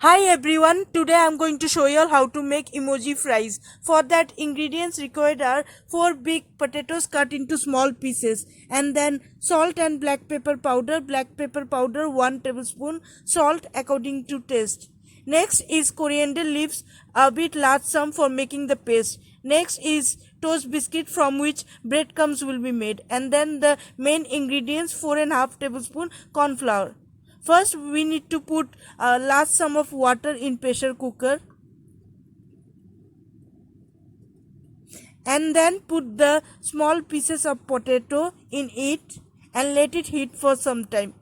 Hi everyone, today I am going to show you all how to make emoji fries. For that, ingredients required are 4 big potatoes cut into small pieces, and then salt and black pepper powder 1 tablespoon, salt according to taste. Next is coriander leaves, a bit large sum for making the paste. Next is toast biscuit from which breadcrumbs will be made, and then the main ingredients 4.5 tablespoon corn flour. First, we need to put a large sum of water in pressure cooker, and then put the small pieces of potato in it and let it heat for some time.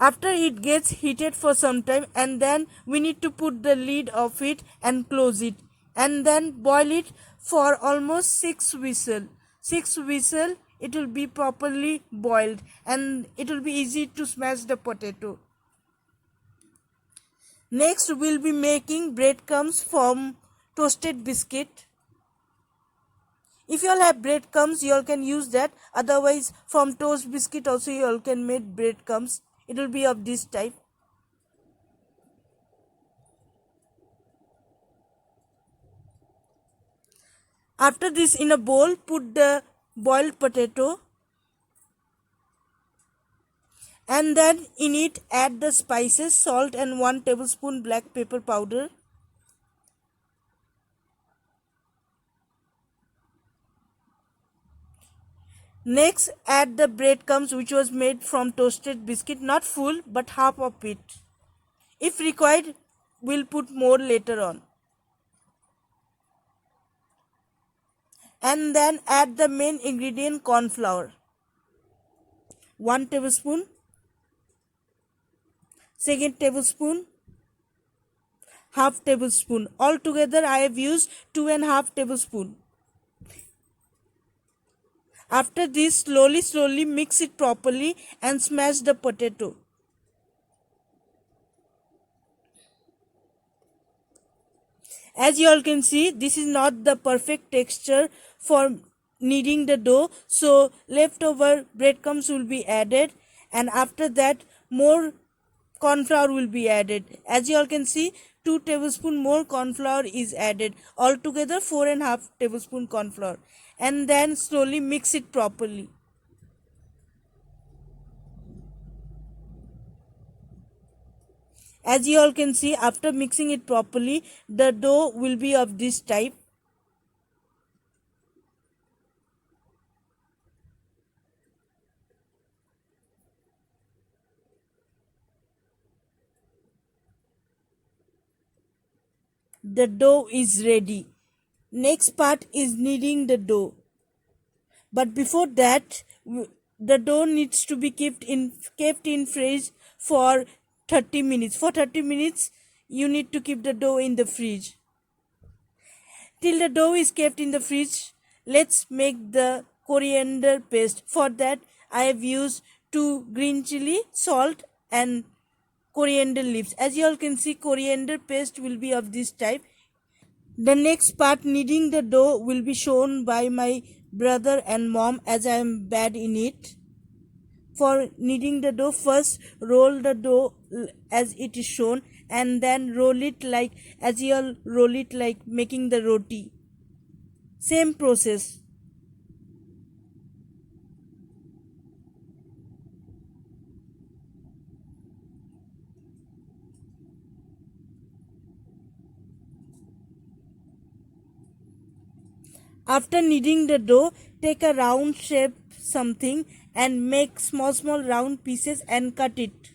After it gets heated for some time, and then we need to put the lid of it and close it, and then boil it for almost 6 whistles. 6 whistles, it will be properly boiled and it will be easy to smash the potato. Next, we'll be making breadcrumbs from toasted biscuit. If you all have breadcrumbs, you all can use that. Otherwise, from toast biscuit also you all can make breadcrumbs. It will be of this type. After this, in a bowl, put the boiled potato, and then in it add the spices, salt and 1 tablespoon black pepper powder. Next, add the breadcrumbs which was made from toasted biscuit, not full but half of it. If required, we'll put more later on. And then add the main ingredient corn flour. 1 tablespoon. Second tablespoon. Half tablespoon. Altogether I have used 2.5 tablespoon. After this, slowly mix it properly and smash the potato. As you all can see, this is not the perfect texture for kneading the dough, so leftover breadcrumbs will be added, and after that more corn flour will be added. As you all can see, 2 tablespoon more corn flour is added. Altogether 4.5 tablespoon corn flour, and then slowly mix it properly. As you all can see, after mixing it properly, the dough will be of this type. The dough is ready. Next part is kneading the dough. But before that, the dough needs to be kept in fridge for 30 minutes. For 30 minutes, you need to keep the dough in the fridge. Till the dough is kept in the fridge, let's make the coriander paste. For that, I have used 2 green chili, salt and coriander leaves. As you all can see, coriander paste will be of this type. The next part, kneading the dough, will be shown by my brother and mom as I am bad in it. For kneading the dough, first roll the dough as it is shown, and then roll it like as you all roll it like making the roti. Same process. After kneading the dough, take a round shape something and make small round pieces and cut it.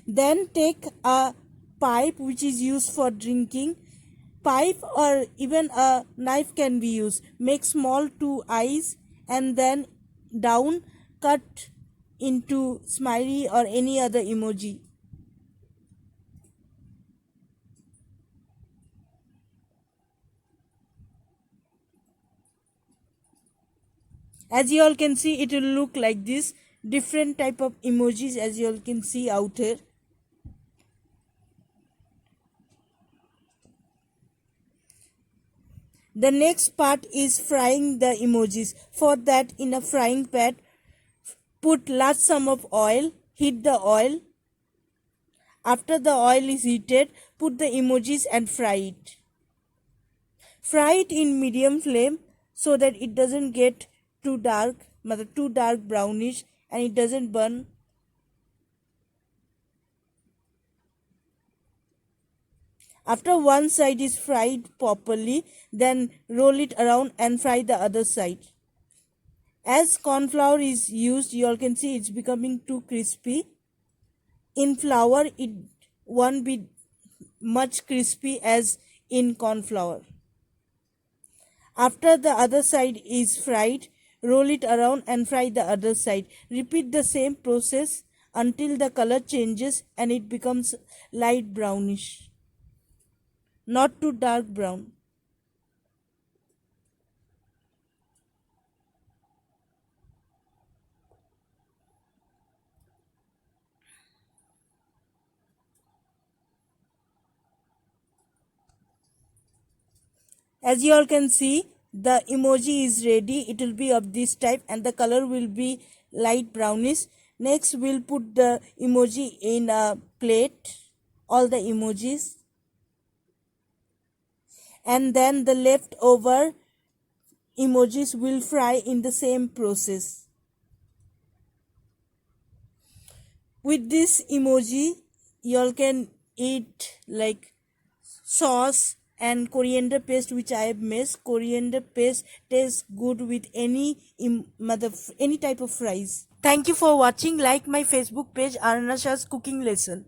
Then take a pipe which is used for drinking. Pipe or even a knife can be used. Make small 2 eyes and then down cut into smiley or any other emoji. As you all can see, it will look like this. Different type of emojis as you all can see out here. The next part is frying the emojis. For that, in a frying pan, Put large sum of oil, heat the oil. After the oil is heated, put the emojis and fry it. Fry it in medium flame so that it doesn't get too dark, too dark brownish, and it doesn't burn. After one side is fried properly, then roll it around and fry the other side. As corn flour is used, you all can see it's becoming too crispy. In flour, it won't be much crispy as in corn flour. After the other side is fried, roll it around and fry the other side. Repeat the same process until the color changes and it becomes light brownish, not too dark brown. As you all can see, the emoji is ready. It will be of this type and the color will be light brownish. Next, we'll put the emoji in a plate, all the emojis, and then the leftover emojis will fry in the same process. With this emoji, y'all can eat like sauce and coriander paste which I have made. Coriander paste tastes good with any type of fries. Thank you for watching. Like my Facebook page Ananna's cooking lesson.